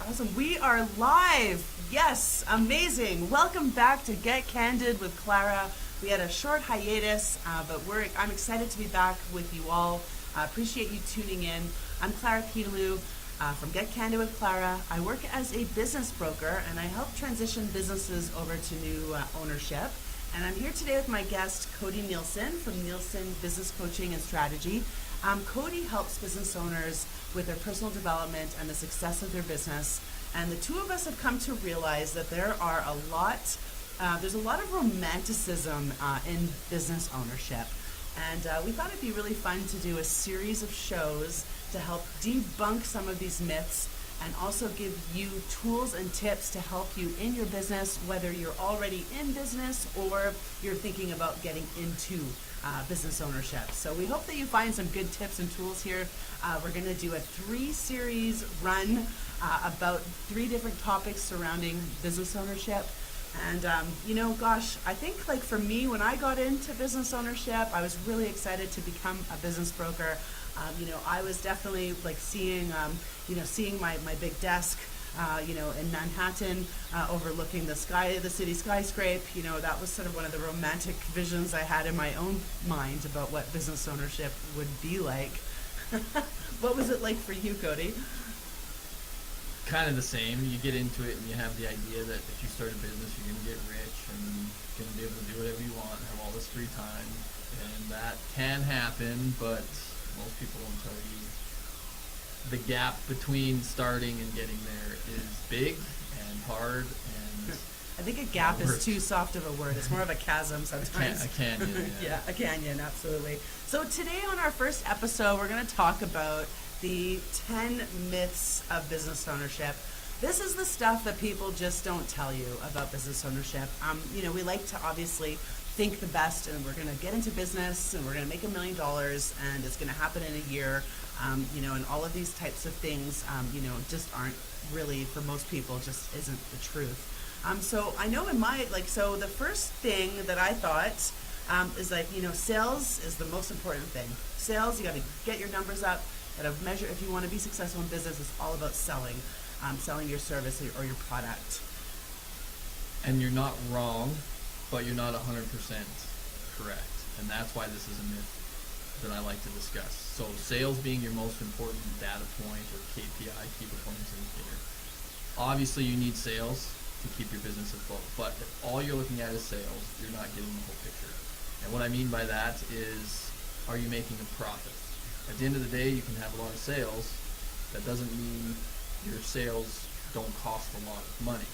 Awesome. We are live. Yes, amazing. Welcome back to Get Candid with Clara. We had a short hiatus, but I'm excited to be back with you all. I appreciate you tuning in. I'm Clara Petalou from Get Candid with Clara. I work as a business broker, and I help transition businesses over to new ownership. And I'm here today with my guest, Cody Nielsen from Nielsen Business Coaching and Strategy. Cody helps business owners with their personal development and the success of their business. And the two of us have come to realize that there's a lot of romanticism in business ownership. And we thought it'd be really fun to do a series of shows to help debunk some of these myths and also give you tools and tips to help you in your business, whether you're already in business or you're thinking about getting into business ownership. So we hope that you find some good tips and tools here. We're going to do a 3-series run about 3 different topics surrounding business ownership. And, I think like for me, when I got into business ownership, I was really excited to become a business broker. I was definitely like seeing my big desk, in Manhattan, overlooking the city skyscraper. That was sort of one of the romantic visions I had in my own mind about what business ownership would be like. What was it like for you, Cody? Kind of the same. You get into it and you have the idea that if you start a business, you're going to get rich and you're going to be able to do whatever you want and have all this free time. And that can happen, but most people don't tell you the gap between starting and getting there is big and hard. And I think a gap is too soft of a word. It's more of a chasm sometimes. A canyon. Yeah, a canyon, absolutely. So today on our first episode, we're going to talk about the 10 myths of business ownership. This is the stuff that people just don't tell you about business ownership. We like to obviously think the best, and we're going to get into business, and we're going to make $1 million, and it's going to happen in a year, and all of these types of things, just aren't really, for most people, just isn't the truth. So I know so the first thing that I thought is sales is the most important thing. Sales, you got to get your numbers up. Got to measure. If you want to be successful in business, it's all about selling your service or your product. And you're not wrong, but you're not 100% correct. And that's why this is a myth that I like to discuss. So sales being your most important data point or KPI, key performance indicator. Obviously, you need sales to keep your business afloat. But if all you're looking at is sales, you're not getting the whole picture. And what I mean by that is, are you making a profit? At the end of the day, you can have a lot of sales. That doesn't mean your sales don't cost a lot of money,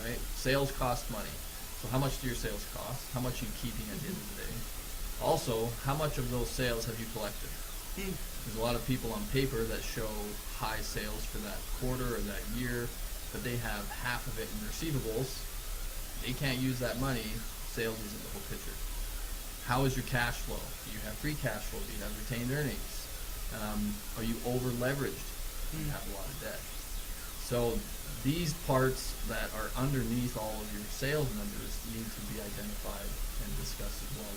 right? Sales cost money. So how much do your sales cost? How much are you keeping at the end of the day? Also, how much of those sales have you collected? There's a lot of people on paper that show high sales for that quarter or that year, but they have half of it in receivables. They can't use that money. Sales isn't the whole picture. How is your cash flow? Do you have free cash flow? Do you have retained earnings? Are you over leveraged? Do you have a lot of debt? So these parts that are underneath all of your sales numbers need to be identified and discussed as well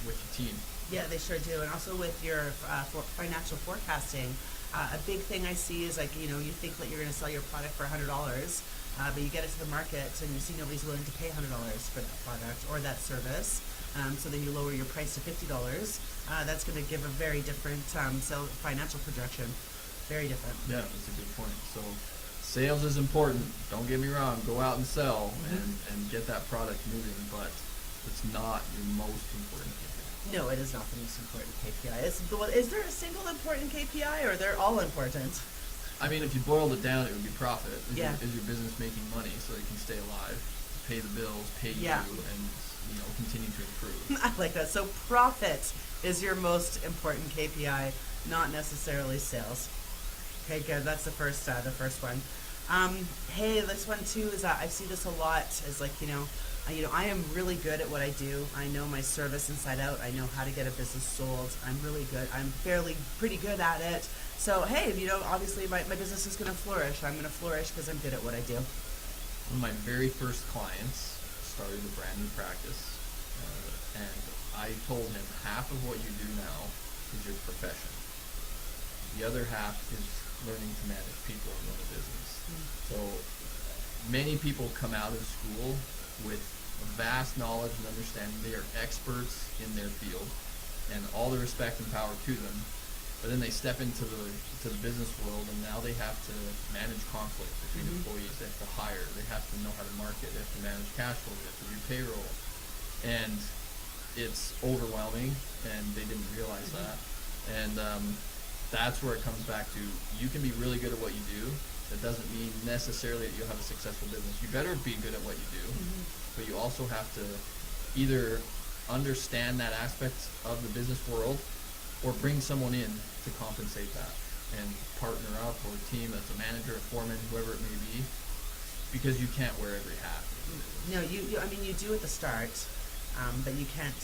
with your team. Yeah, they sure do. And also with your financial forecasting, a big thing I see is you think that you're going to sell your product for $100, but you get it to the market and you see nobody's willing to pay $100 for that product or that service. So then you lower your price to $50. That's going to give a very different financial projection. Very different. Yeah, that's a good point. So sales is important. Don't get me wrong. Go out and sell and get that product moving, but it's not your most important KPI. No, it is not the most important KPI. Is there a single important KPI, or they're all important? I mean, if you boiled it down, it would be profit. Is your business making money so it can stay alive, pay the bills, pay you, and continue to improve? I like that. So profit is your most important KPI, not necessarily sales. Okay, good. That's the first one. Hey, this one too is I see this a lot. Is I am really good at what I do. I know my service inside out. I know how to get a business sold. I'm really good. I'm pretty good at it. So hey, obviously my business is going to flourish. I'm going to flourish because I'm good at what I do. One of my very first clients started a brand new practice, and I told him half of what you do now is your profession. The other half is learning to manage people and run a business. many people come out of school with vast knowledge and understanding. They are experts in their field, and all the respect and power to them. But then they step into the business world, and now they have to manage conflict between employees. They have to hire. They have to know how to market. They have to manage cash flow. They have to do payroll, and it's overwhelming. And they didn't realize that. And that's where it comes back to. You can be really good at what you do. That doesn't mean necessarily that you'll have a successful business. You better be good at what you do, but you also have to either understand that aspect of the business world, or bring someone in to compensate that, and partner up, or a team that's a manager, a foreman, whoever it may be, because you can't wear every hat. No, I mean, you do at the start, but you can't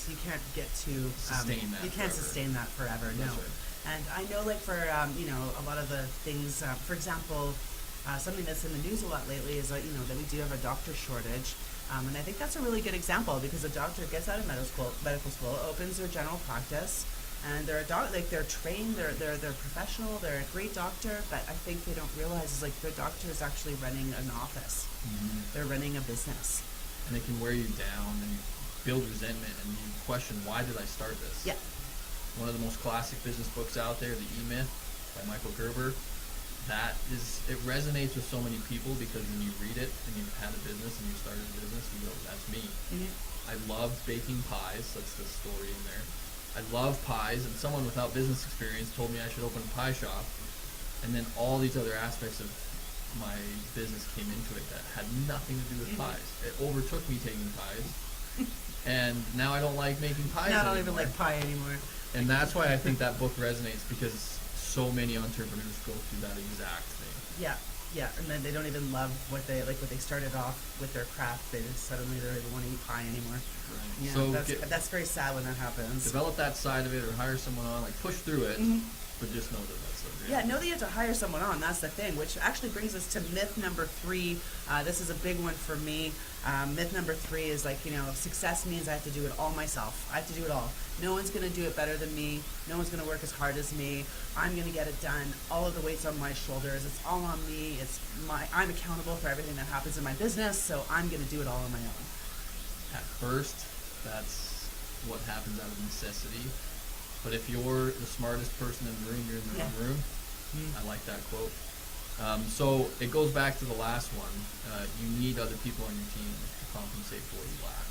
get to sustain that. You can't sustain that forever. That's no. right. And I know, like, for a lot of the things, for example, something that's in the news a lot lately is that we do have a doctor shortage. And I think that's a really good example, because a doctor gets out of medical school, opens their general practice, and they're they're trained, they're professional, they're a great doctor, but I think they don't realize is, like, their doctor is actually running an office. They're running a business. And it can wear you down and build resentment, and you question, why did I start this? Yeah. One of the most classic business books out there, The E-Myth by Michael Gerber, it resonates with so many people, because when you read it and you've had a business and you started a business, you go, that's me. I love baking pies. That's the story in there. I love pies, and someone without business experience told me I should open a pie shop, and then all these other aspects of my business came into it that had nothing to do with pies. It overtook me taking pies, and now I don't like making pies anymore. I don't even like pie anymore. And that's why I think that book resonates, because so many entrepreneurs go through that exact thing. Yeah, and then they don't even love what they started off with their craft. They just suddenly don't even want to eat pie anymore. Right. Yeah, So that's very sad when that happens. Develop that side of it, or hire someone on, like, push through it, but just know that that's the reality. Yeah, know that you have to hire someone on. That's the thing, which actually brings us to myth number 3. This is a big one for me. Myth number 3 is, like, success means I have to do it all myself. I have to do it all. No one's going to do it better than me. No one's going to work as hard as me. I'm going to get it done. All of the weight's on my shoulders. It's all on me. I'm accountable for everything that happens in my business, so I'm going to do it all on my own. At first, that's what happens out of necessity. But if you're the smartest person in the room, you're in the wrong room. I like that quote. So it goes back to the last one. You need other people on your team to compensate for what you lack.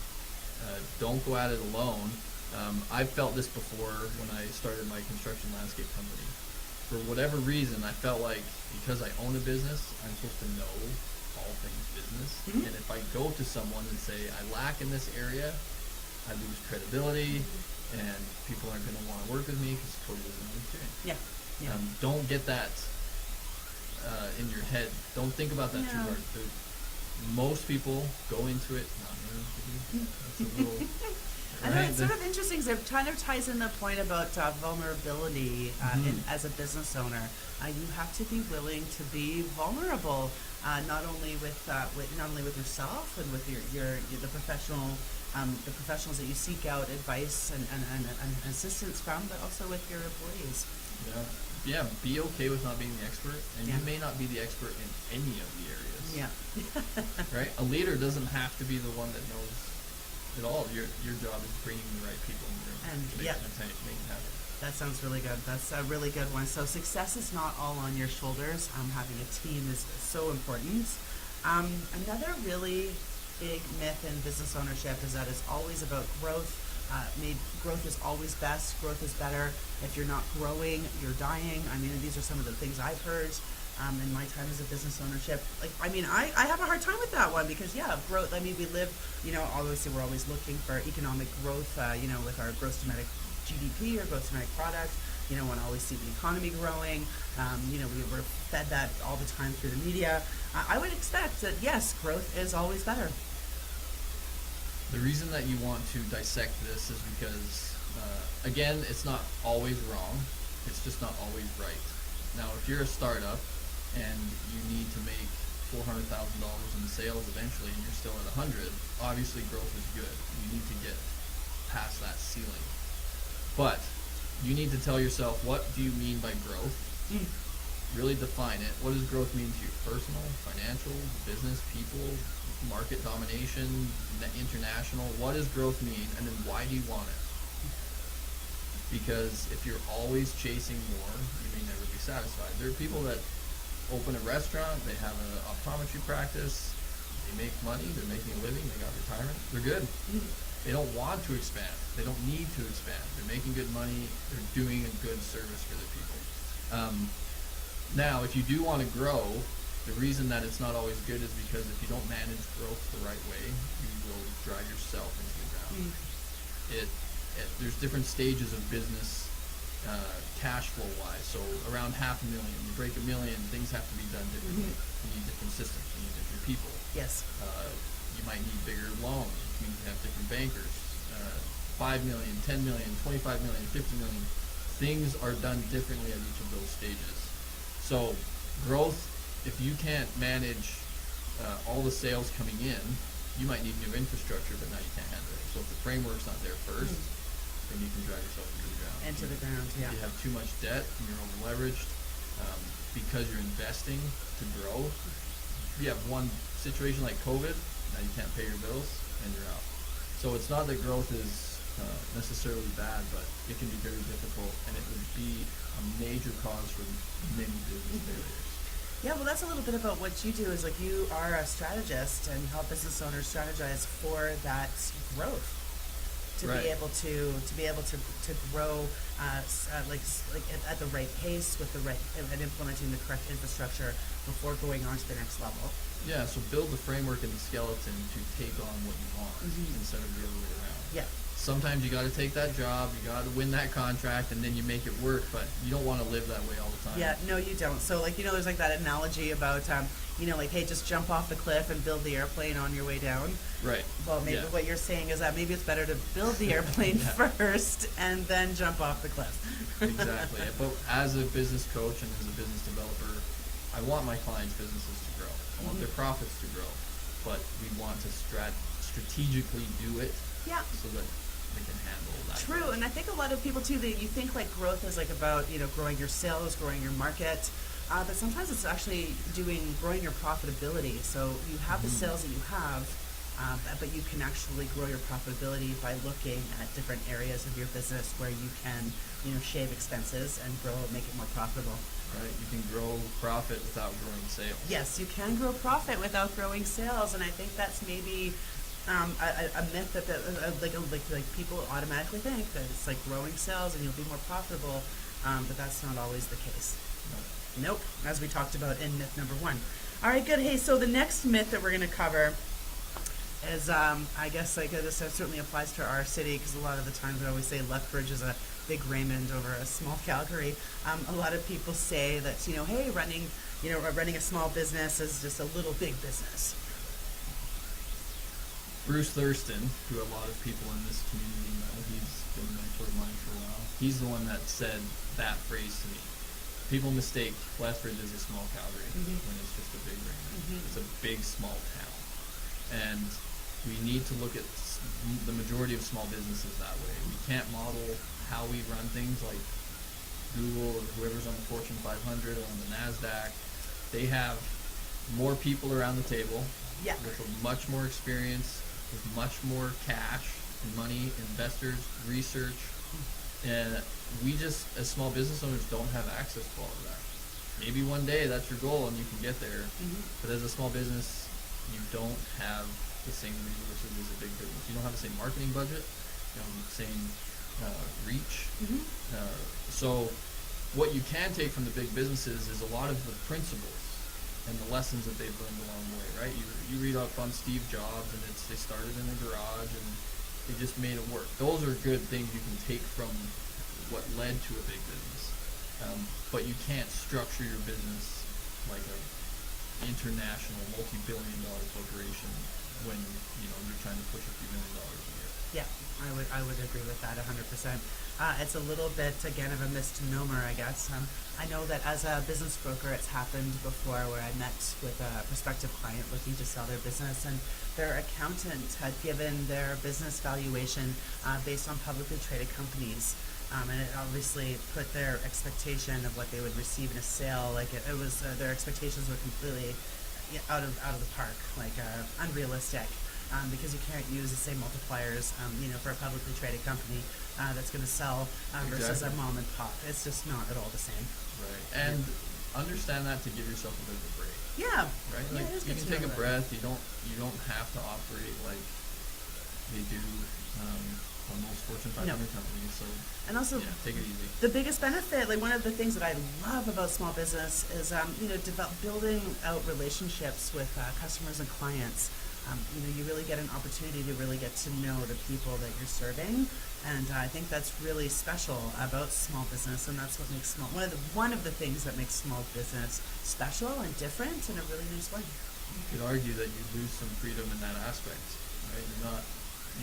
Don't go at it alone. I've felt this before when I started my construction landscape company. For whatever reason, I felt like, because I own a business, I'm supposed to know all things business. And if I go to someone and say, I lack in this area, I lose credibility, and people aren't going to want to work with me because Cody doesn't know experience. Yeah. Don't get that in your head. Don't think about that too hard. Most people go into it. That's a little. I know, it's sort of interesting, because it kind of ties in the point about vulnerability as a business owner. You have to be willing to be vulnerable, not only with yourself and with the professionals that you seek out advice and assistance from, but also with your employees. Yeah. Be okay with not being the expert, and you may not be the expert in any of the areas. Yeah. Right. A leader doesn't have to be the one that knows it all. Your job is bringing the right people in the room and to make it happen. That sounds really good. That's a really good one. So success is not all on your shoulders. Having a team is so important. Another really big myth in business ownership is that it's always about growth. Growth is always best. Growth is better. If you're not growing, you're dying. I mean, these are some of the things I've heard in my time as a business ownership. I have a hard time with that one, because growth. I mean, we live, obviously we're always looking for economic growth, with our gross domestic GDP or gross domestic product. Want to always see the economy growing. We're fed that all the time through the media. I would expect that, yes, growth is always better. The reason that you want to dissect this is because, again, it's not always wrong. It's just not always right. Now, if you're a startup and you need to make $400,000 in sales eventually, and you're still at 100, obviously growth is good. You need to get past that ceiling. But you need to tell yourself, what do you mean by growth? really define it. What does growth mean to you? Personal, financial, business, people, market domination, international? What does growth mean, and then why do you want it? Because if you're always chasing more, you may never be satisfied. There are people that open a restaurant, they have an optometry practice, they make money, they're making a living, they got retirement, they're good. They don't want to expand. They don't need to expand. They're making good money, they're doing a good service for their people. Now, if you do want to grow, the reason that it's not always good is because if you don't manage growth the right way, you will drive yourself into the ground. There's different stages of business, cash flow wise. So around $500,000, you break $1 million, things have to be done differently. You need different systems. You need different people. Yes. You might need bigger loans. You need to have different bankers. 5 million, 10 million, 25 million, 50 million. Things are done differently at each of those stages. So growth, if you can't manage all the sales coming in, you might need new infrastructure, but now you can't handle it. So if the framework's not there first, then you can drive yourself into the ground. Into the ground, yeah. If you have too much debt and you're over leveraged, because you're investing to grow, you have one situation like COVID, now you can't pay your bills and you're out. So it's not that growth is necessarily bad, but it can be very difficult, and it would be a major cause for many business failures. Yeah, well, that's a little bit about what you do. Is like you are a strategist and help business owners strategize for that growth. To Right. be able to grow at the right pace with the right and implementing the correct infrastructure before going on to the next level. Yeah, so build the framework and the skeleton to take on what you want instead of the other way around. Yeah. Sometimes you got to take that job, you got to win that contract, and then you make it work, but you don't want to live that way all the time. Yeah, no, you don't. So, like, there's like that analogy about, like, hey, just jump off the cliff and build the airplane on your way down. Right. Well, maybe what you're saying is that maybe it's better to build the airplane first and then jump off the cliff. Exactly. But as a business coach and as a business developer, I want my clients' businesses to grow. I want their profits to grow. But we want to strategically do it so that they can handle that. True, growth. and I think a lot of people too, that you think like growth is like about, growing your sales, growing your market, but sometimes it's actually growing your profitability. So you have the sales that you have, but you can actually grow your profitability by looking at different areas of your business where you can, shave expenses and make it more profitable. Right, you can grow profit without growing sales. Yes, you can grow profit without growing sales, and I think that's maybe a myth that like people automatically think that it's like growing sales and you'll be more profitable, but that's not always the case. Nope, as we talked about in myth number 1. All right, good. Hey, so the next myth that we're going to cover is, I guess like this certainly applies to our city, because a lot of the times we always say Lethbridge is a big Raymond over a small Calgary. A lot of people say that, hey, running a small business is just a little big business. Bruce Thurston, who a lot of people in this community know, he's been a mentor of mine for a while. He's the one that said that phrase to me. People mistake Lethbridge as a small Calgary when it's just a big Raymond. It's a big, small town. And we need to look at the majority of small businesses that way. We can't model how we run things like Google or whoever's on the Fortune 500 or on the NASDAQ. They have more people around the table with much more experience, with much more cash and money, investors, research. And we just, as small business owners, don't have access to all of that. Maybe one day that's your goal and you can get there. But as a small business, you don't have the same resources as a big business. You don't have the same marketing budget, you don't have the same reach. So what you can take from the big businesses is a lot of the principles and the lessons that they've learned along the way, right? You read up on Steve Jobs, and they started in a garage and they just made it work. Those are good things you can take from what led to a big business. But you can't structure your business like an international multi-billion-dollar corporation when you're trying to push a few $1 million a year. Yeah, I would agree with that 100%. It's a little bit, again, of a misnomer, I guess. I know that as a business broker, it's happened before where I met with a prospective client looking to sell their business, and their accountant had given their business valuation based on publicly traded companies. And it obviously put their expectation of what they would receive in a sale, like it was their expectations were completely out of the park, like unrealistic. Because you can't use the same multipliers, for a publicly traded company that's going to sell versus a Exactly. mom and pop. It's just not at all the same. Right. And understand that to give yourself a bit of a break. Yeah. Right? Yeah, Like it is you good can to take know a that. breath. You don't have to operate like they do on most Fortune 500 No. companies. So And also, take it easy. the biggest benefit, like one of the things that I love about small business is, building out relationships with customers and clients. You really get an opportunity to really get to know the people that you're serving, and I think that's really special about small business, and that's what makes one of the things that makes small business special and different in a really nice way. You could argue that you lose some freedom in that aspect, right?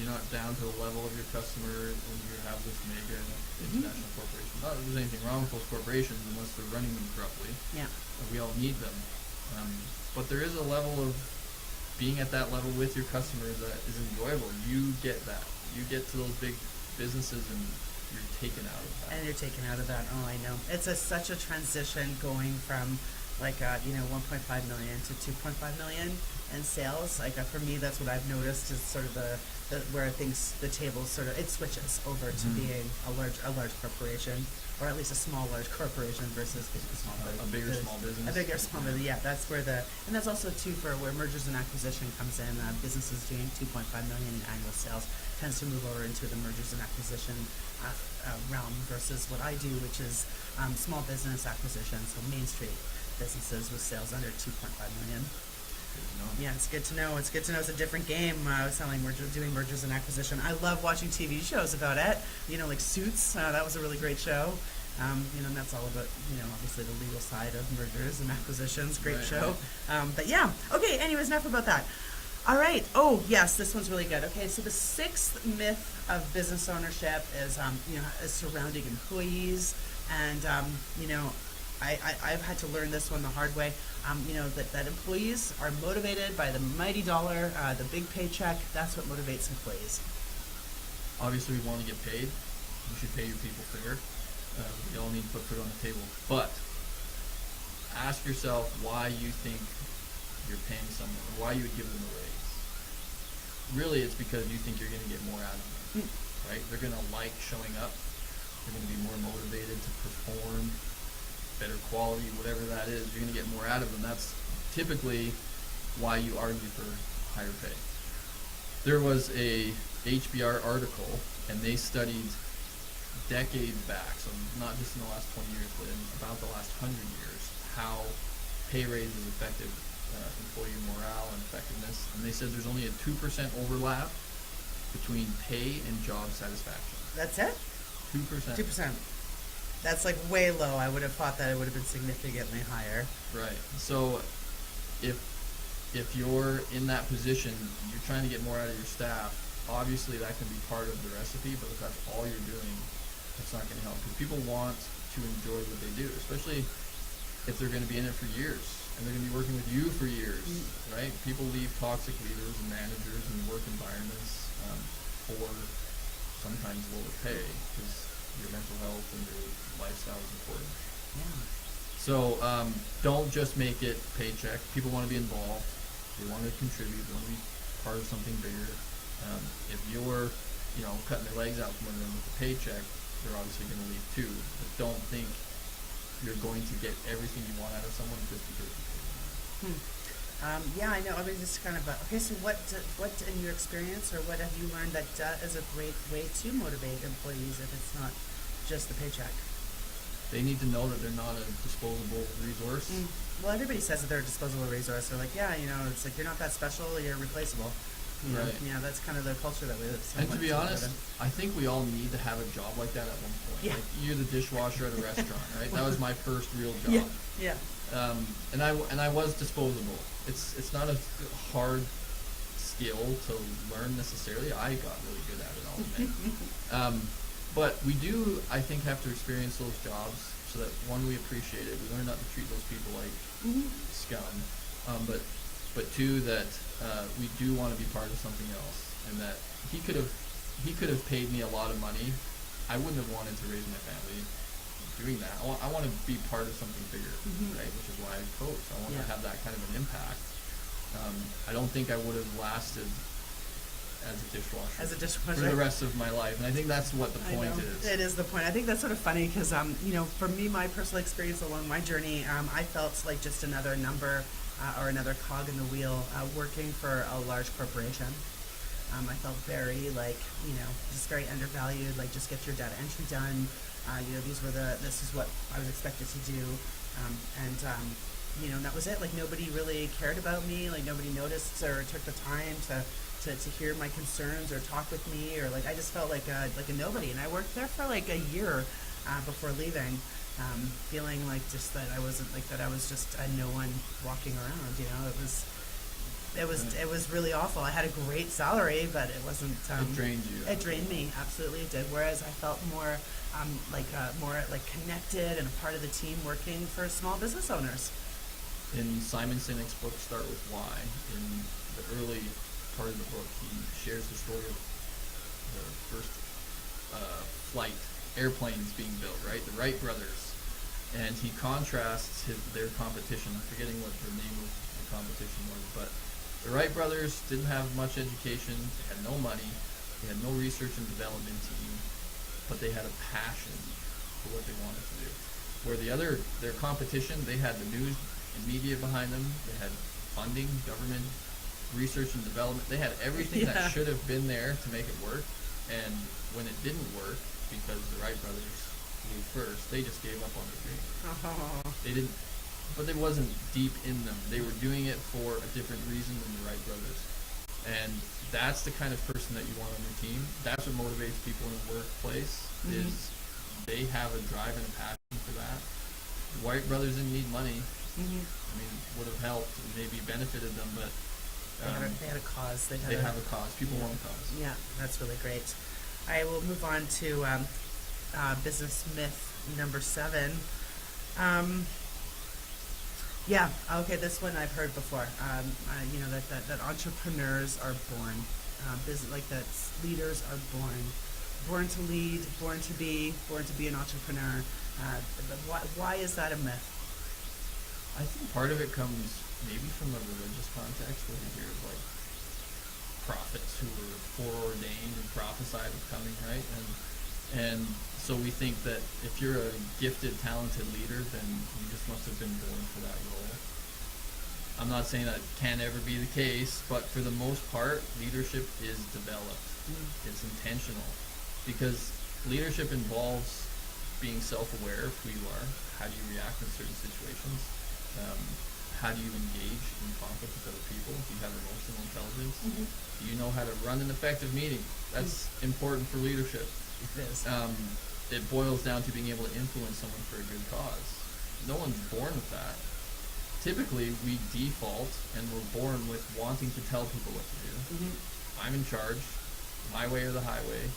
You're not down to the level of your customer when you have this mega international corporation. Not that there's anything wrong with those corporations unless they're running them corruptly. Yeah. We all need them, but there is a level of being at that level with your customers that is enjoyable. You get that. You get to those big businesses and you're taken out of that. And you're taken out of that. Oh, I know. It's such a transition going from 1.5 million to 2.5 million in sales. Like for me, that's what I've noticed is sort of the where the table sort of it switches over to being a large corporation, or at least a large corporation versus being a small A bigger small business. A bigger small business. Yeah, that's where and that's also too for where mergers and acquisition comes in. Businesses doing 2.5 million in annual sales tends to move over into the mergers and acquisition realm versus what I do, which is small business acquisitions, so Main Street businesses with sales under 2.5 million. Yeah, it's good to know. It's good to know it's a different game. Doing mergers and acquisition. I love watching TV shows about it. Like Suits. That was a really great show. And that's all about, obviously the legal side of mergers and acquisitions. Great show. But yeah. Okay, anyways, enough about that. All right. Oh, yes, this one's really good. Okay, so the sixth myth of business ownership is, is surrounding employees. And, I've had to learn this one the hard way. That employees are motivated by the mighty dollar, the big paycheck. That's what motivates employees. Obviously, we want to get paid. You should pay your people fair. We all need to put food on the table. But ask yourself why you think you're paying someone, or why you would give them a raise. Really, it's because you think you're going to get more out of them, right? They're going to like showing up. They're going to be more motivated to perform, better quality, whatever that is. You're going to get more out of them. That's typically why you argue for higher pay. There was a HBR article, and they studied decades back, so not just in the last 20 years, but in about the last 100 years, how pay raises affected employee morale and effectiveness. And they said there's only a 2% overlap between pay and job satisfaction. That's it? 2%. 2%. That's like way low. I would have thought that it would have been significantly higher. Right. So if you're in that position, you're trying to get more out of your staff, obviously that can be part of the recipe, but if that's all you're doing, it's not going to help. Because people want to enjoy what they do, especially if they're going to be in it for years, and they're going to be working with you for years, right? People leave toxic leaders and managers and work environments for sometimes lower pay, because your mental health and your lifestyle is important. Yeah. So don't just make it paycheck. People want to be involved. They want to contribute. They want to be part of something bigger. If you're, cutting their legs out from under them with a paycheck, they're obviously going to leave too. But don't think you're going to get everything you want out of someone just because you pay them. Yeah, I know. I mean, just kind of. Okay, so what in your experience, or what have you learned that is a great way to motivate employees if it's not just the paycheck? They need to know that they're not a disposable resource. Well, everybody says that they're a disposable resource. They're like, yeah, it's like you're not that special. You're replaceable. Right. Yeah, that's kind of the culture that we live. And to be honest, I think we all need to have a job like that at one point. Yeah. Like you're the dishwasher at a restaurant, right? That was my first real job. Yeah. And I was disposable. It's not a hard skill to learn necessarily. I got really good at it, I'll admit. But we do, I think, have to experience those jobs so that, one, we appreciate it. We learn not to treat those people like scum. But two, that we do want to be part of something else, and that he could have paid me a lot of money I wouldn't have wanted to raise my family doing that. I want to be part of something bigger, right? Which is why I coach. I want to have that kind of an impact. I don't think I would have lasted as a dishwasher for the rest of my life, and I think that's what the point is. It is the point. I think that's sort of funny because, for me, my personal experience along my journey, I felt like just another number or another cog in the wheel working for a large corporation. I felt very just very undervalued. Like, just get your data entry done. This is what I was expected to do, and that was it. Like, nobody really cared about me. Like, nobody noticed or took the time to hear my concerns or talk with me, or I just felt like a nobody. And I worked there for like a year before leaving, feeling like just that I wasn't that I was just a no one walking around. It was really awful. I had a great salary, but it wasn't. It drained you. It drained me, absolutely it did. Whereas I felt more connected and a part of the team working for small business owners. In Simon Sinek's book, Start With Why, in the early part of the book, he shares the story of the first airplanes being built, right? The Wright brothers. And he contrasts their competition. I'm forgetting what the name of the competition was, but the Wright brothers didn't have much education, they had no money, they had no research and development team, but they had a passion for what they wanted to do. Where their competition, they had the news and media behind them, they had funding, government, research and development, they had everything that should have been there to make it work. And when it didn't work, because the Wright brothers flew first, they just gave up on the dream. They didn't, but it wasn't deep in them. They were doing it for a different reason than the Wright brothers. And that's the kind of person that you want on your team. That's what motivates people in the workplace, is they have a drive and a passion for that. The Wright brothers didn't need money. I mean, would have helped and maybe benefited them, but they had a cause. They have a cause. People want a cause. Yeah, that's really great. I will move on to business myth number 7. This one I've heard before. That entrepreneurs are born. That leaders are born to lead, born to be an entrepreneur. Why is that a myth? I think part of it comes maybe from a religious context, where you hear of prophets who were foreordained and prophesied of coming, right? And so we think that if you're a gifted, talented leader, then you just must have been born for that role. I'm not saying that can ever be the case, but for the most part, leadership is developed. It's intentional, because leadership involves being self-aware of who you are. How do you react in certain situations? How do you engage in conflict with other people? Do you have emotional intelligence? Do you know how to run an effective meeting? That's important for leadership. It is. It boils down to being able to influence someone for a good cause. No one's born with that. Typically, we default, and we're born with wanting to tell people what to do. I'm in charge, my way or the highway.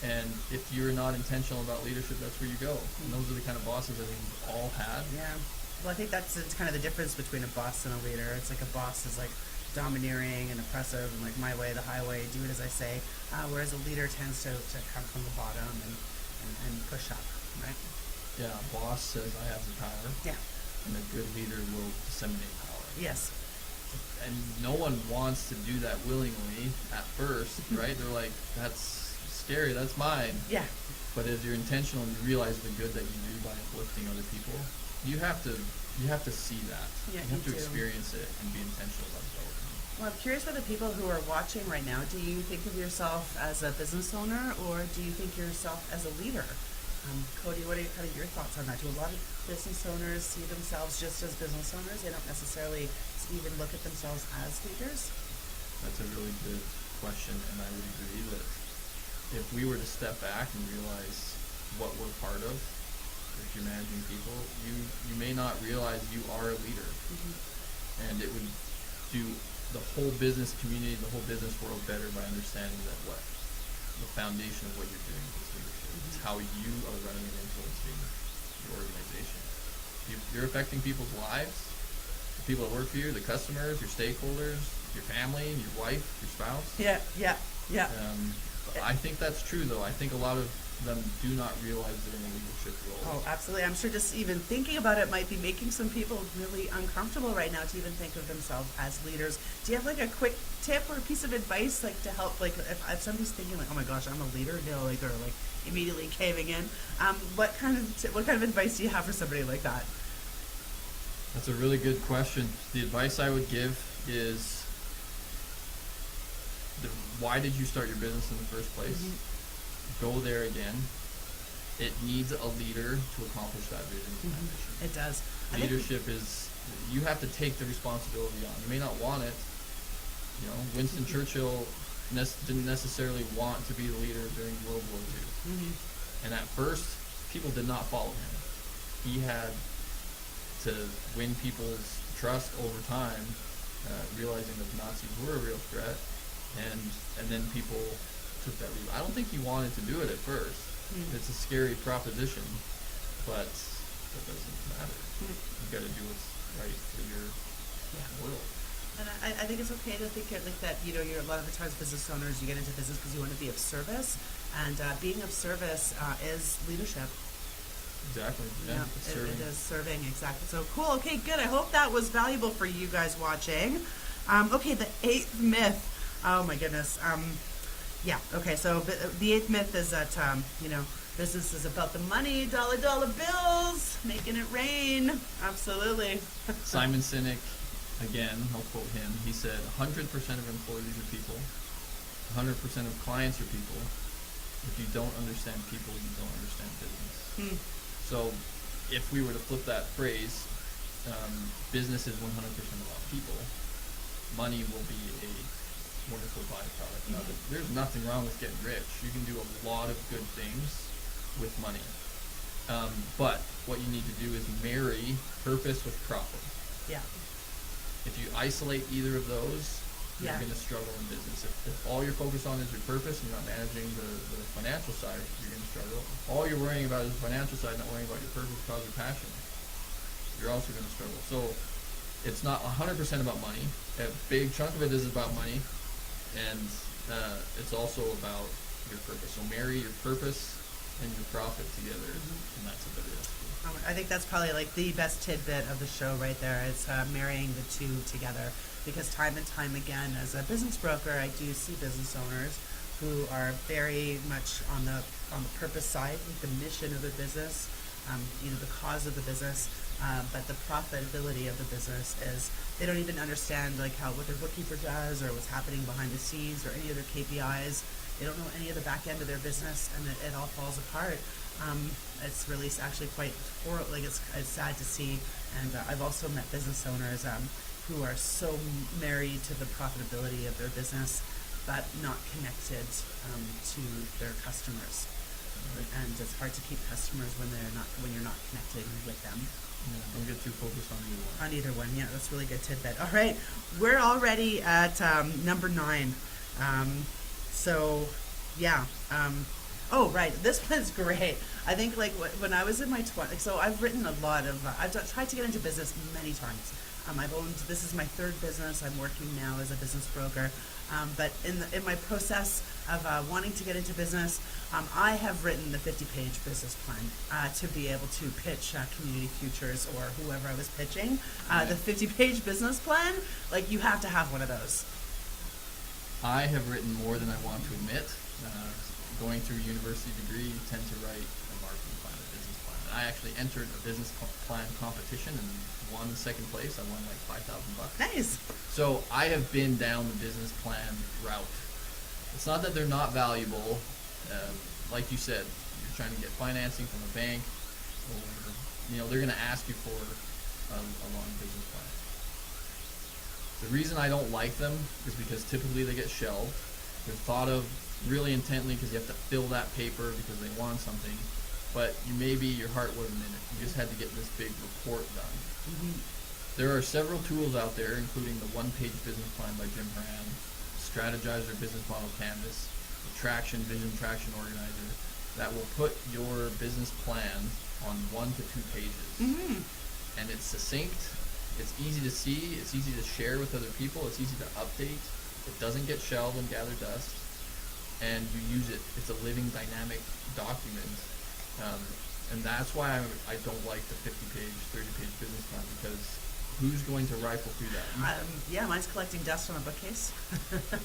And if you're not intentional about leadership, that's where you go. And those are the kind of bosses I think we've all had. Yeah. Well, I think it's kind of the difference between a boss and a leader. It's like a boss is domineering and oppressive and my way, the highway, do it as I say. Whereas a leader tends to come from the bottom and push up, right? Yeah, a boss says I have the power. Yeah. And a good leader will disseminate power. Yes. And no one wants to do that willingly at first, right? They're like, that's scary, that's mine. Yeah. But as you're intentional and you realize the good that you do by uplifting other people, you have to see that. Yeah, you have to experience it and be intentional about developing. Well, I'm curious for the people who are watching right now. Do you think of yourself as a business owner, or do you think yourself as a leader? Cody, what are your thoughts on that? Do a lot of business owners see themselves just as business owners? They don't necessarily even look at themselves as leaders? That's a really good question, and I would agree that if we were to step back and realize what we're part of, if you're managing people, you may not realize you are a leader. And it would do the whole business community, the whole business world better by understanding that the foundation of what you're doing is leadership. It's how you are running and influencing your organization. You're affecting people's lives, the people that work for you, the customers, your stakeholders, your family, your wife, your spouse. Yeah. I think that's true, though. I think a lot of them do not realize they're in a leadership role. Oh, absolutely. I'm sure just even thinking about it might be making some people really uncomfortable right now to even think of themselves as leaders. Do you have like a quick tip or a piece of advice like to help, like if somebody's thinking like, oh my gosh, I'm a leader, they're like, or like immediately caving in. What kind of advice do you have for somebody like that? That's a really good question. The advice I would give is, why did you start your business in the first place? Go there again. It needs a leader to accomplish that vision and that mission. It does. Leadership is, you have to take the responsibility on. You may not want it. You know, Winston Churchill didn't necessarily want to be the leader during World War II. And at first, people did not follow him. He had to win people's trust over time, realizing that the Nazis were a real threat, and then people took that lead. I don't think he wanted to do it at first. It's a scary proposition, but that doesn't matter. You got to do what's right for your world. And I think it's okay to think like that. You know, you're a lot of the times business owners, you get into business because you want to be of service, and being of service is leadership. Exactly. Yeah, it is serving, exactly. So cool. Okay, good. I hope that was valuable for you guys watching. Okay, the 8th myth. Oh my goodness. Okay, so the 8th myth is that, business is about the money, dollar bills, making it rain. Absolutely. Simon Sinek, again, I'll quote him, he said, 100% of employees are people, 100% of clients are people. If you don't understand people, you don't understand business. So if we were to flip that phrase, business is 100% about people, money will be a wonderful byproduct. Now, there's nothing wrong with getting rich. You can do a lot of good things with money. But what you need to do is marry purpose with profit. Yeah. If you isolate either of those, you're going to struggle in business. If all you're focused on is your purpose and you're not managing the financial side, you're going to struggle. All you're worrying about is the financial side, not worrying about your purpose, cause, or passion. You're also going to struggle. So it's not 100% about money. A big chunk of it is about money. And it's also about your purpose. So marry your purpose and your profit together, and that's a better recipe. I think that's probably like the best tidbit of the show right there. It's marrying the two together, because time and time again, as a business broker, I do see business owners who are very much on the purpose side, like the mission of the business, the cause of the business. But the profitability of the business is, they don't even understand like what their bookkeeper does or what's happening behind the scenes or any other KPIs. They don't know any of the back end of their business, and it all falls apart. It's really actually quite horrible. Like it's sad to see. And I've also met business owners who are so married to the profitability of their business, but not connected to their customers. And it's hard to keep customers when you're not connected with them. Yeah, don't get too focused on either one. On either one, yeah, that's a really good tidbit. All right, we're already at number 9. Oh, right, this one's great. I think like when I was in my 20s, so I've written a lot of, I've tried to get into business many times. This is my 3rd business. I'm working now as a business broker. But in my process of wanting to get into business, I have written the 50-page business plan to be able to pitch Community Futures or whoever I was pitching. The 50-page business plan, like you have to have one of those. I have written more than I want to admit. Going through a university degree, you tend to write a marketing plan, a business plan. I actually entered a business plan competition and won 2nd place. I won like $5,000. Nice. So I have been down the business plan route. It's not that they're not valuable. Like you said, you're trying to get financing from a bank, or they're going to ask you for a long business plan. The reason I don't like them is because typically they get shelved. They're thought of really intently because you have to fill that paper because they want something, but your heart wasn't in it. You just had to get this big report done. There are several tools out there, including the 1-page business plan by Jim Moran, Strategizer business model canvas, the vision traction organizer, that will put your business plan on 1 to 2 pages. And it's succinct, it's easy to see, it's easy to share with other people, it's easy to update, it doesn't get shelved and gather dust. and you use it. It's a living, dynamic document. And that's why I don't like the 50-page, 30-page business plan, because who's going to rifle through that? Yeah, mine's collecting dust on a bookcase.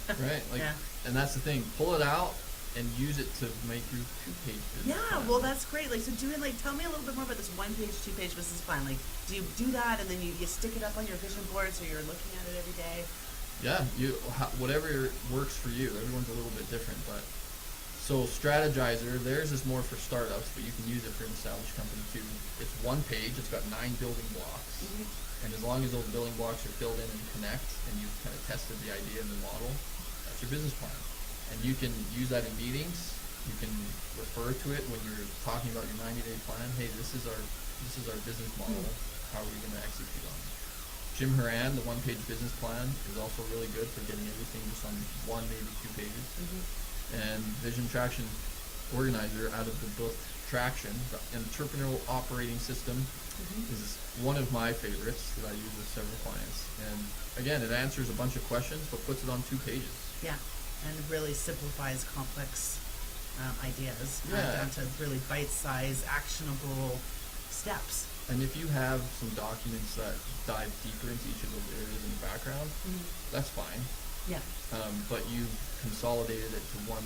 Right? Like, Yeah. And that's the thing. Pull it out and use it to make your 2-page business Yeah, plan. well, that's great. Like, so tell me a little bit more about this 1-page, 2-page business plan. Like, do you do that and then you stick it up on your vision board so you're looking at it every day? Yeah, whatever works for you. Everyone's a little bit different, but so Strategizer, theirs is more for startups, but you can use it for an established company too. It's 1 page. It's got 9 building blocks, and as long as those building blocks are filled in and connect, and you've kind of tested the idea and the model, that's your business plan. And you can use that in meetings. You can refer to it when you're talking about your 90-day plan. Hey, this is our business model. How are we going to execute on it? Jim Horan, the 1-page business plan, is also really good for getting everything just on 1, maybe 2 pages. And Vision Traction Organizer out of the book Traction, the entrepreneurial operating system, is one of my favorites that I use with several clients. And again, it answers a bunch of questions, but puts it on 2 pages. Yeah, and really simplifies complex ideas Yeah. down to really bite-sized, actionable steps. And if you have some documents that dive deeper into each of those areas in the background, that's fine. Yeah. But you've consolidated it to one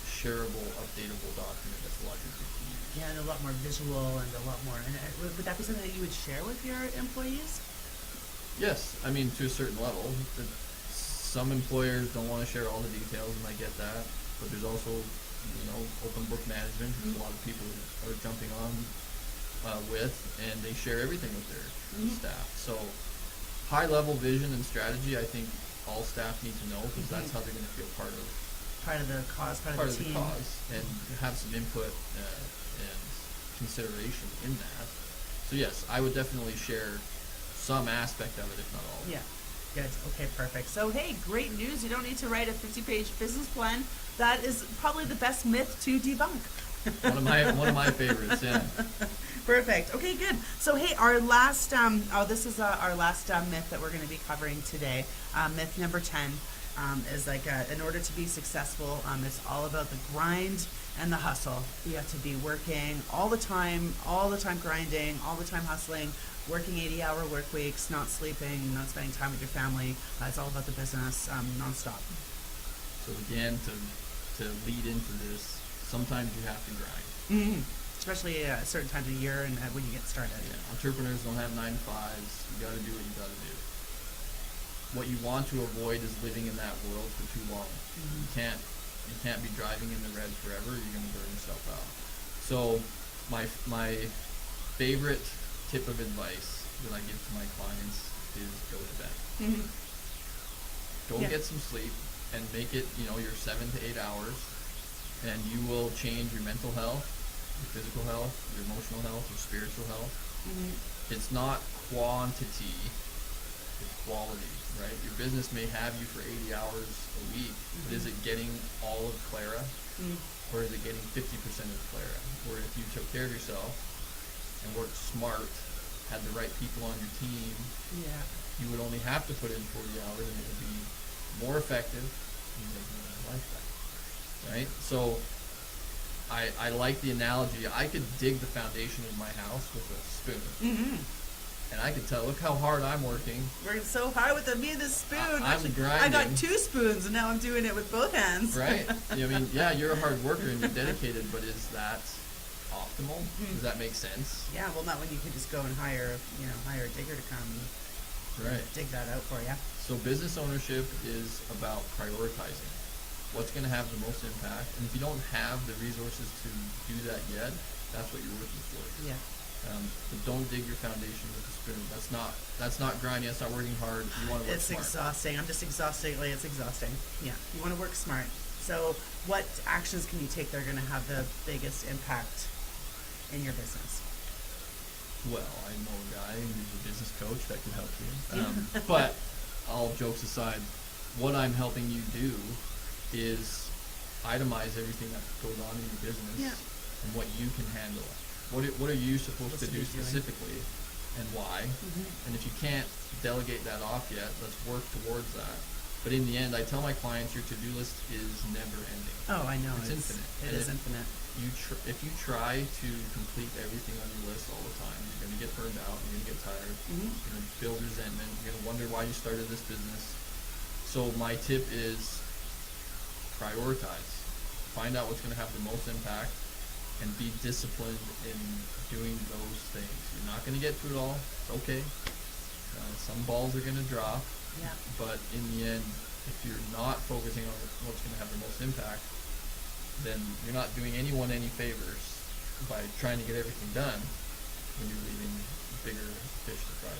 shareable, updatable document that's a lot easier to use. Yeah, and a lot more visual and a lot more. And would that be something that you would share with your employees? Yes, I mean, to a certain level. Some employers don't want to share all the details, and I get that. But there's also, open book management, which a lot of people are jumping on with, and they share everything with their staff. So high level vision and strategy, I think all staff need to know, because that's how they're going to feel part of the cause, part of the team. And have some input and consideration in that. So yes, I would definitely share some aspect of it, if not all. Yeah. Good. Okay, perfect. So, hey, great news. You don't need to write a 50-page business plan. That is probably the best myth to debunk. One of my favorites, yeah. Perfect. Okay, good. So, hey, our last this is our last myth that we're going to be covering today. Myth number 10 is like in order to be successful, it's all about the grind and the hustle. You have to be working all the time grinding, all the time hustling, working 80-hour work weeks, not sleeping, not spending time with your family. It's all about the business, nonstop. So again, to lead into this, sometimes you have to grind. Especially at certain times of year and when you get started. Yeah, entrepreneurs don't have 9 to 5s. You got to do what you got to do. What you want to avoid is living in that world for too long. You can't be driving in the red forever. You're going to burn yourself out. So my favorite tip of advice that I give to my clients is go to bed. Go get some sleep and make it, your 7 to 8 hours, and you will change your mental health, your physical health, your emotional health, your spiritual health. It's not quantity, it's quality, right? Your business may have you for 80 hours a week, but is it getting all of Clara, or is it getting 50% of Clara? Or if you took care of yourself and worked smart, had the right people on your team, you would only have to put in 40 hours, and it would be more effective in making your life better, right? So I like the analogy. I could dig the foundation of my house with a spoon, and I could tell, look how hard I'm working. Working so hard with me and this spoon. I'm grinding. I got 2 spoons, and now I'm doing it with both hands. Right. You're a hard worker and you're dedicated, but is that optimal? Does that make sense? Yeah, well, not when you can just go and hire a digger to come dig that out for you. So business ownership is about prioritizing what's going to have the most impact, and if you don't have the resources to do that yet, that's what you're working towards. Yeah. But don't dig your foundation with a spoon. That's not grinding. That's not working hard. You want to work smart. It's exhausting. I'm just exhausting. It's exhausting. Yeah. You want to work smart. So what actions can you take that are going to have the biggest impact in your business? Well, I know a guy who's a business coach that can help you. But all jokes aside, what I'm helping you do is itemize everything that goes on in your business and what you can handle. What are you supposed to do specifically, and why? And if you can't delegate that off yet, let's work towards that. But in the end, I tell my clients your to-do list is never ending. Oh, I know. It's infinite. It is infinite. If you try to complete everything on your list all the time, you're going to get burned out, you're going to get tired, Mm-hmm. you're going to build resentment, you're going to wonder why you started this business. So my tip is prioritize. Find out what's going to have the most impact and be disciplined in doing those things. You're not going to get through it all. It's okay. Some balls are going to drop. Yeah. But in the end, if you're not focusing on what's going to have the most impact, then you're not doing anyone any favors by trying to get everything done when you're leaving bigger fish to fry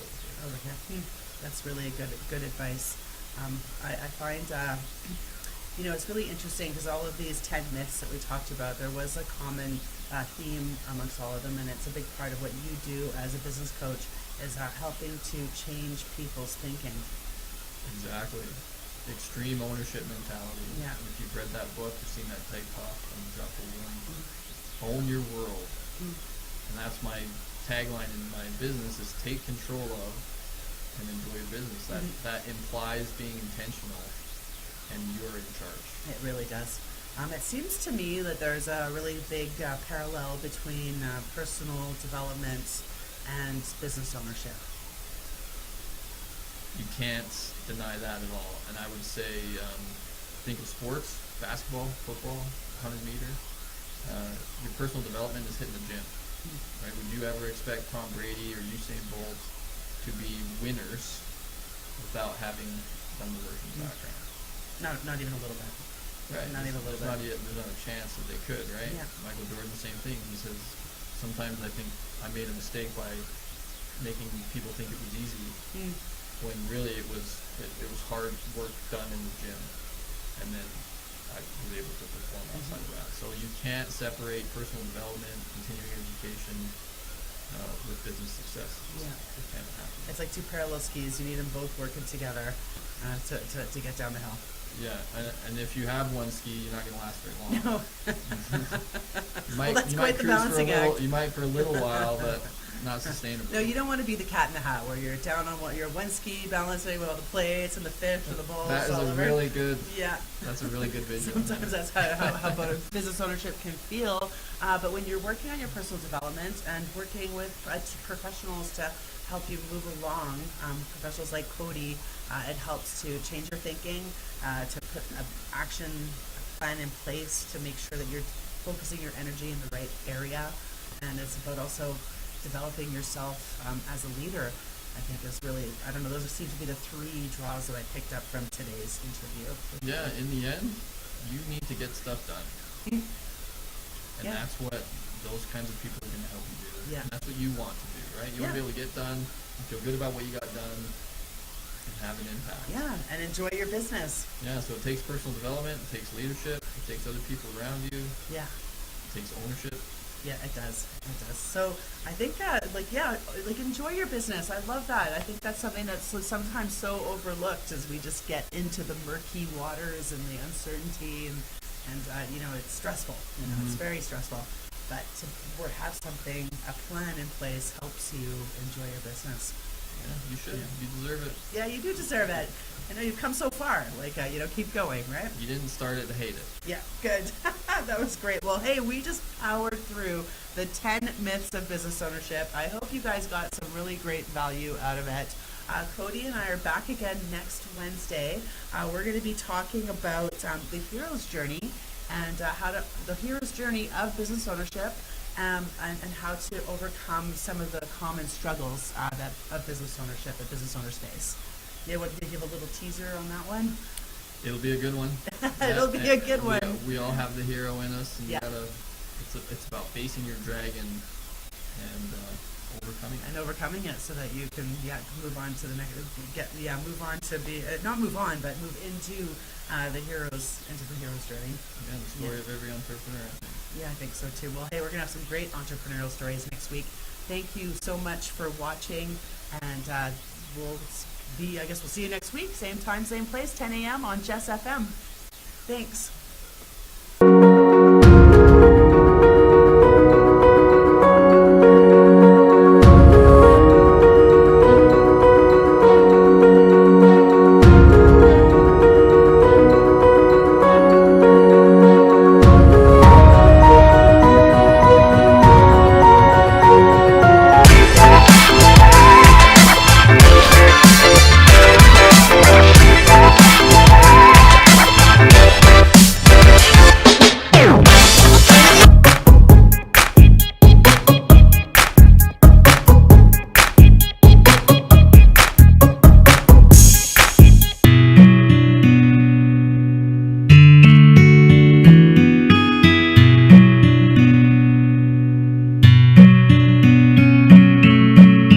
over here. That's really good advice. I find, it's really interesting because all of these 10 myths that we talked about, there was a common theme amongst all of them, and it's a big part of what you do as a business coach is helping to change people's thinking. Exactly. Extreme ownership mentality. Yeah. And if you've read that book, you've seen that type talk on Drop the Wheeling. Own your world. And that's my tagline in my business is take control of and enjoy your business. That implies being intentional and you're in charge. It really does. It seems to me that there's a really big parallel between personal development and business ownership. You can't deny that at all. And I would say, think of sports, basketball, football, 100-meter. Your personal development is hitting the gym. Right? Would you ever expect Tom Brady or Usain Bolt to be winners without having done the work in the background? Not even a little bit. Right. Not even a little bit. There's not a chance that they could, right? Yeah. Michael Jordan, the same thing. He says, sometimes I think I made a mistake by making people think it was easy when really it was hard work done in the gym, and then I was able to perform outside of that. So you can't separate personal development, continuing education with business success. It can't happen. It's like two parallel skis. You need them both working together to get down the hill. Yeah, and if you have one ski, you're not going to last very long. No. You might quite the balancing act. You might for a little while, but not sustainable. No, you don't want to be the cat in the hat where you're down on your one ski balancing with all the plates and the fish and the balls. That is all a over. really good. Yeah. That's a really good video. Sometimes that's how business ownership can feel. But when you're working on your personal development and working with professionals to help you move along, professionals like Cody, it helps to change your thinking, to put an action plan in place to make sure that you're focusing your energy in the right area. And it's about also developing yourself as a leader. I think is really, I don't know, those seem to be the three draws that I picked up from today's interview. Yeah, in the end, you need to get stuff done. And that's what those kinds of people are going to help you do. Yeah. And that's what you want to do, right? You want to be able to get done, and feel good about what you got done, and have an impact. Yeah, and enjoy your business. Yeah, so it takes personal development, it takes leadership, it takes other people around you, Yeah. it takes ownership. Yeah, it does. It does. So I think enjoy your business. I love that. I think that's something that's sometimes so overlooked as we just get into the murky waters and the uncertainty and it's stressful. It's very stressful. But to have something, a plan in place helps you enjoy your business. Yeah, you should. You deserve it. Yeah, you do deserve it. I know you've come so far. Keep going, right? You didn't start it to hate it. Yeah, good. That was great. Well, hey, we just powered through the 10 myths of business ownership. I hope you guys got some really great value out of it. Cody and I are back again next Wednesday. We're going to be talking about the hero's journey and the hero's journey of business ownership. And how to overcome some of the common struggles of business ownership, that business owners face. Yeah, what did you give a little teaser on that one? It'll be a good one. It'll be a good one. We all have the hero in us, and it's about facing your dragon and overcoming it, so that you can move on to the next move into the hero's journey. Yeah, the story of every entrepreneur, I think. Yeah, I think so too. Well, hey, we're gonna have some great entrepreneurial stories next week. Thank you so much for watching, and we'll see you next week, same time, same place, 10 a.m. on Jess FM. Thanks.